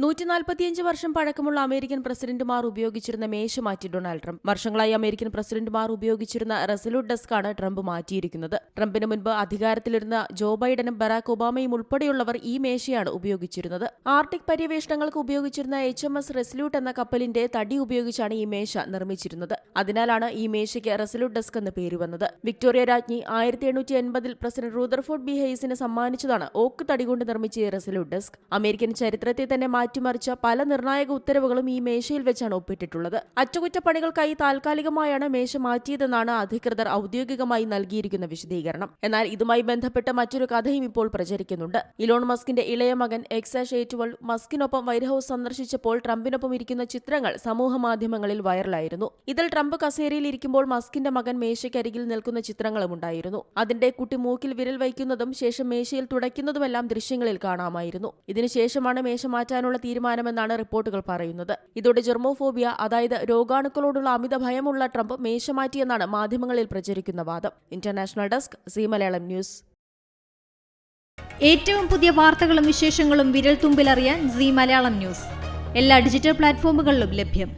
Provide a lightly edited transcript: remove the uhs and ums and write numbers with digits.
145 വർഷം പഴക്കമുള്ള അമേരിക്കൻ പ്രസിഡന്റുമാർ ഉപയോഗിച്ചിരുന്ന മേശ മാറ്റി ഡൊണാൾഡ് ട്രംപ്. വർഷങ്ങളായി അമേരിക്കൻ പ്രസിഡന്റുമാർ ഉപയോഗിച്ചിരുന്ന റെസല്യൂട്ട് ഡെസ്കാണ് ട്രംപ് മാറ്റിയിരിക്കുന്നത്. ട്രംപിന് മുൻപ് അധികാരത്തിലിരുന്ന ജോ ബൈഡനും ബറാക് ഒബാമയും ഉൾപ്പെടെയുള്ളവർ ഈ മേശയാണ് ഉപയോഗിച്ചിരുന്നത്. ആർട്ടിക് പര്യവേഷണങ്ങൾക്ക് ഉപയോഗിച്ചിരുന്ന HMS റെസല്യൂട്ട് എന്ന കപ്പലിന്റെ തടി ഉപയോഗിച്ചാണ് ഈ മേശ നിർമ്മിച്ചിരുന്നത്. അതിനാലാണ് ഈ മേശയ്ക്ക് റെസല്യൂട്ട് ഡെസ്ക് എന്ന് പേര് വന്നത്. വിക്ടോറിയ രാജ്ഞി 1880-ൽ പ്രസിഡന്റ് റൂദർഫോർഡ് ബി ഹെയ്സിന് സമ്മാനിച്ചതാണ് ഓക്ക് തടി കൊണ്ട് നിർമ്മിച്ച ഈ റെസല്യൂട്ട് ഡെസ്ക്. അമേരിക്കൻ ചരിത്രത്തെ തന്നെ മാറ്റിമറിച്ച പല നിർണായക ഉത്തരവുകളും ഈ മേശയിൽ വെച്ചാണ് ഒപ്പിട്ടിട്ടുള്ളത്. അറ്റകുറ്റപ്പണികൾക്കായി താൽക്കാലികമായാണ് മേശ മാറ്റിയതെന്നാണ് അധികൃതർ ഔദ്യോഗികമായി നൽകിയിരിക്കുന്ന വിശദീകരണം. എന്നാൽ ഇതുമായി ബന്ധപ്പെട്ട് മറ്റൊരു കഥയും ഇപ്പോൾ പ്രചരിക്കുന്നുണ്ട്. ഇലോൺ മസ്കിന്റെ ഇളയ മകൻ XA12 മസ്കിനൊപ്പം വൈറ്റ് ഹൌസ് സന്ദർശിച്ചപ്പോൾ ട്രംപിനൊപ്പം ഇരിക്കുന്ന ചിത്രങ്ങൾ സമൂഹ മാധ്യമങ്ങളിൽ വൈറലായിരുന്നു. ഇതിൽ ട്രംപ് കസേരയിൽ ഇരിക്കുമ്പോൾ മസ്കിന്റെ മകൻ മേശയ്ക്കരികിൽ നിൽക്കുന്ന ചിത്രങ്ങളും ഉണ്ടായിരുന്നു. അതിന്റെ കുട്ടി മൂക്കിൽ വിരൽ വയ്ക്കുന്നതും ശേഷം മേശയിൽ തുടയ്ക്കുന്നതുമെല്ലാം ദൃശ്യങ്ങളിൽ കാണാമായിരുന്നു. ഇതിനുശേഷമാണ് മേശ മാറ്റാനുള്ള തീരുമാനമെന്നാണ് റിപ്പോർട്ടുകൾ പറയുന്നത്. ഇതോടെ ജെർമോഫോബിയ, അതായത് രോഗാണുക്കളോടുള്ള അമിത ഭയമുള്ള ട്രംപ് മേശ മാറ്റിയെന്നാണ് മാധ്യമങ്ങളിൽ പ്രചരിക്കുന്ന വാദം. International desk, C Malayalam news. ഏറ്റവും പുതിയ വാർത്തകളും വിശേഷങ്ങളും വിരൽ തുമ്പിലറിയാൻ സി മലയാളം ന്യൂസ് എല്ലാ ഡിജിറ്റൽ പ്ലാറ്റ്ഫോമുകളിലും ലഭ്യം.